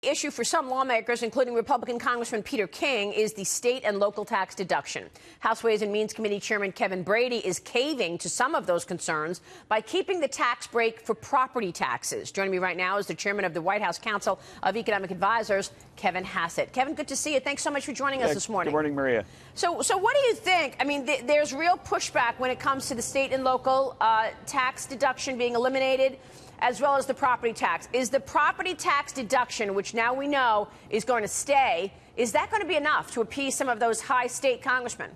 Issue for some lawmakers, including Republican Congressman Peter King, is the state and local tax deduction. House Ways and Means Committee Chairman Kevin Brady is caving to some of those concerns by keeping the tax break for property taxes. Joining me right now is the chairman of the White House Council of Economic Advisors, Kevin Hassett. Kevin, good to see you. Thanks so much for joining us this morning. Good morning, Maria. So what do you think? I mean, there's real pushback when it comes to the state and local tax deduction being eliminated, as well as the property tax. Is the property tax deduction, which now we know is going to stay, is that going to be enough to appease some of those high state congressmen?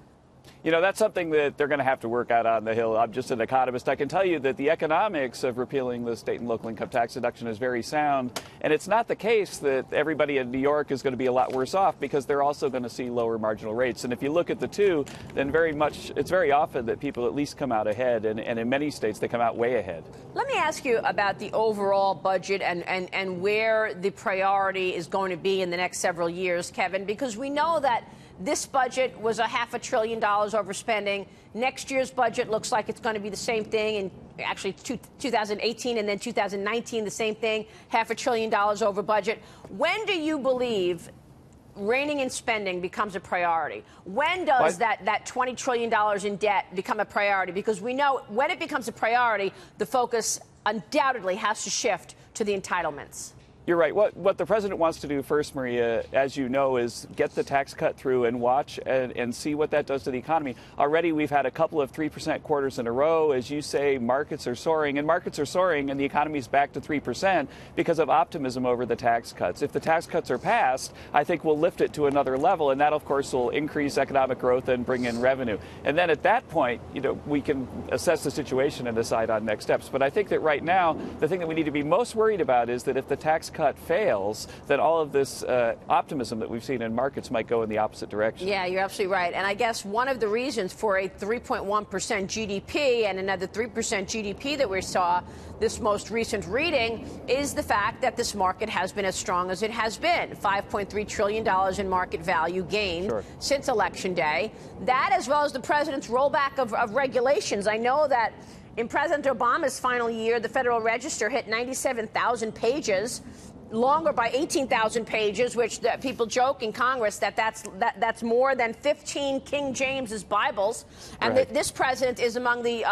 You know, that's something that they're going to have to work out on the Hill. I'm just an economist. I can tell you that the economics of repealing the state and local income tax deduction is very sound. And it's not the case that everybody in New York is going to be a lot worse off, because they're also going to see lower marginal rates. And if you look at the two, then it's very often that people at least come out ahead. And in many states, they come out way ahead. Let me ask you about the overall budget and where the priority is going to be in the next several years, Kevin, because we know that this budget was $500 billion overspending. Next year's budget looks like it's going to be the same thing, and actually 2018 and then 2019 the same thing, $500 billion over budget. When do you believe reining in spending becomes a priority? When does that $20 trillion in debt become a priority? Because we know when it becomes a priority, the focus undoubtedly has to shift to the entitlements. You're right. What the president wants to do first, Maria, as you know, is get the tax cut through and watch and see what that does to the economy. Already we've had a couple of 3% quarters in a row. As you say, markets are soaring, and the economy's back to 3% because of optimism over the tax cuts. If the tax cuts are passed, I think we'll lift it to another level, and that, of course, will increase economic growth and bring in revenue. And then at that point, you know, we can assess the situation and decide on next steps. But I think that right now, the thing that we need to be most worried about is that if the tax cut fails, then all of this optimism that we've seen in markets might go in the opposite direction. Yeah, you're absolutely right. And I guess one of the reasons for a 3.1% GDP and another 3% GDP that we saw this most recent reading is the fact that this market has been as strong as it has been. $5.3 trillion in market value gained since Election Day. That, as well as the president's rollback of regulations. I know that in President Obama's final year, the Federal Register hit 97,000 pages, longer by 18,000 pages, which people joke in Congress that's more than 15 King James's Bibles. And this president is among the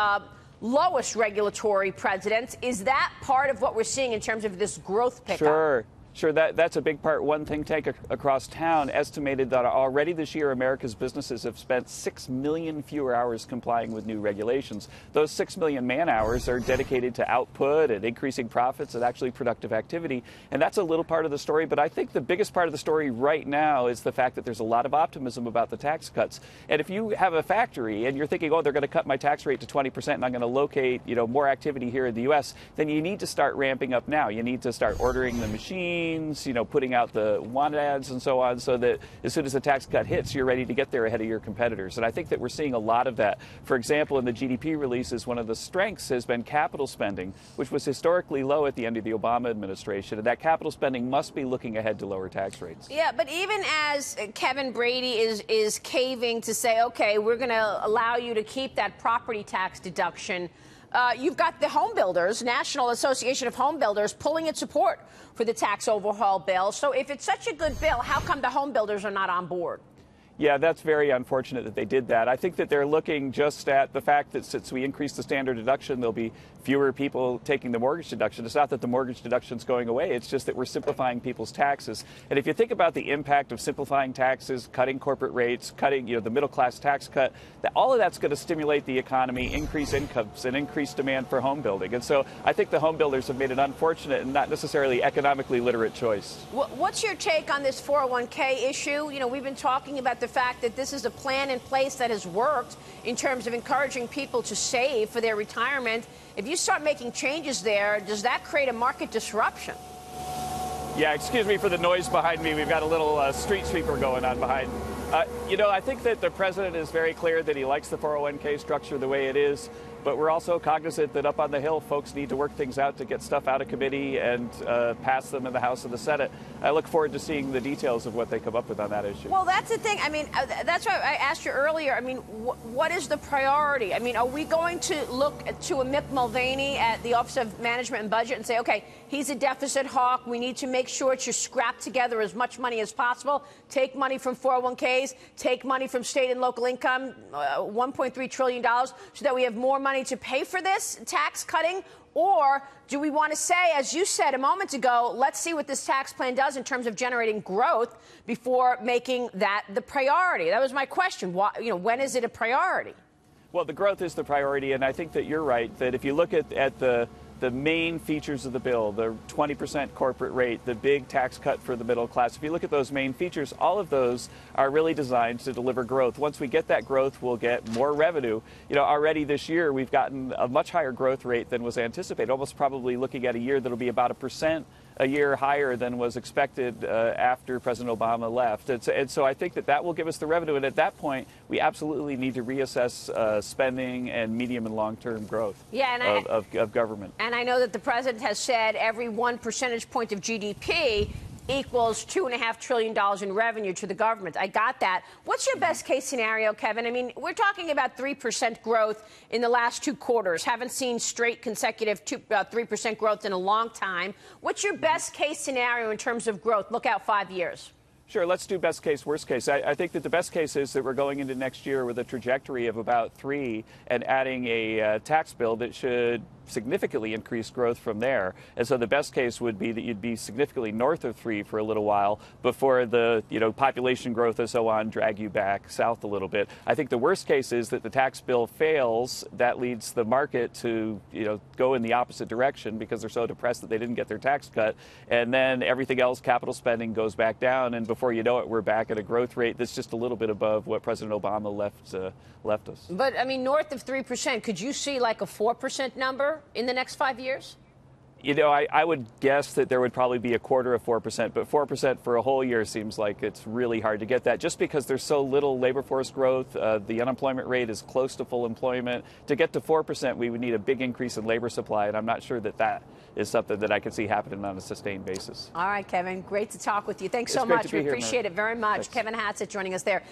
lowest regulatory presidents. Is that part of what we're seeing in terms of this growth pickup? Sure, that's a big part. One think tank across town estimated that already this year America's businesses have spent 6 million fewer hours complying with new regulations. Those 6 million man-hours are dedicated to output and increasing profits and actually productive activity. And that's a little part of the story. But I think the biggest part of the story right now is the fact that there's a lot of optimism about the tax cuts. And if you have a factory and you're thinking, oh, they're going to cut my tax rate to 20% and I'm going to locate, you know, more activity here in the U.S., then you need to start ramping up now. You need to start ordering the machine, you know, putting out the want ads and so on, so that as soon as the tax cut hits, you're ready to get there ahead of your competitors. And I think that we're seeing a lot of that. For example, in the GDP releases, one of the strengths has been capital spending, which was historically low at the end of the Obama administration. And that capital spending must be looking ahead to lower tax rates. Yeah, but even as Kevin Brady is caving to say, OK, we're going to allow you to keep that property tax deduction, you've got the home builders, National Association of Home Builders, pulling its support for the tax overhaul bill. So if it's such a good bill, how come the home builders are not on board? Yeah, that's very unfortunate that they did that. I think that they're looking just at the fact that since we increased the standard deduction, there'll be fewer people taking the mortgage deduction. It's not that the mortgage deduction is going away. It's just that we're simplifying people's taxes. And if you think about the impact of simplifying taxes, cutting corporate rates, cutting, you know, the middle class tax cut, all of that's going to stimulate the economy, increase incomes, and increase demand for home building. And so I think the home builders have made an unfortunate and not necessarily economically literate choice. What's your take on this 401k issue? You know, we've been talking about the fact that this is a plan in place that has worked in terms of encouraging people to save for their retirement. If you start making changes there, does that create a market disruption? Yeah, excuse me for the noise behind me. We've got a little street sweeper going on behind. You know, I think that the president is very clear that he likes the 401k structure the way it is. but we're also cognizant that up on the Hill, folks need to work things out to get stuff out of committee and pass them in the House and the Senate. I look forward to seeing the details of what they come up with on that issue. Well, that's the thing. I mean, that's why I asked you earlier. I mean, what is the priority? I mean, are we going to look to a Mick Mulvaney at the Office of Management and Budget and say, okay, he's a deficit hawk. We need to make sure it's just scrap together as much money as possible. Take money from 401ks, take money from state and local income, $1.3 trillion, so that we have more money to pay for this tax cutting? Or do we want to say, as you said a moment ago, let's see what this tax plan does in terms of generating growth before making that the priority? That was my question. Why, when is it a priority? Well, the growth is the priority, and I think that you're right, that if you look at the main features of the bill, the 20% corporate rate, the big tax cut for the middle class, if you look at those main features, all of those are really designed to deliver growth. Once we get that growth, we'll get more revenue. Already this year, we've gotten a much higher growth rate than was anticipated, almost probably looking at a year that'll be about 1% a year higher than was expected after President Obama left. And so I think that will give us the revenue. And at that point, we absolutely need to reassess spending and medium and long-term growth of government. And I know that the president has said every 1 percentage point of GDP equals $2.5 trillion in revenue to the government. I got that. What's your best case scenario, Kevin? I mean, we're talking about 3% growth in the last 2 quarters. Haven't seen straight consecutive 3% growth in a long time. What's your best case scenario in terms of growth? Look out 5 years. Sure, let's do best case, worst case. I think that the best case is that we're going into next year with a trajectory of about 3 and adding a tax bill that should significantly increase growth from there. And so the best case would be that you'd be significantly north of 3 for a little while before the population growth and so on drag you back south a little bit. I think the worst case is that the tax bill fails. That leads the market to go in the opposite direction because they're so depressed that they didn't get their tax cut. And then everything else, capital spending, goes back down. And before you know it, we're back at a growth rate that's just a little bit above what President Obama left us. But, I mean, north of 3%, could you see like a 4% number in the next 5 years? I would guess that there would probably be 1/4 of 4%, but 4% for a whole year seems like it's really hard to get that just because there's so little labor force growth. The unemployment rate is close to full employment. To get to 4%, we would need a big increase in labor supply, and I'm not sure that is something that I can see happening on a sustained basis. All right, Kevin, great to talk with you. Thanks so much. We appreciate it very much. Thanks. Kevin Hassett joining us there.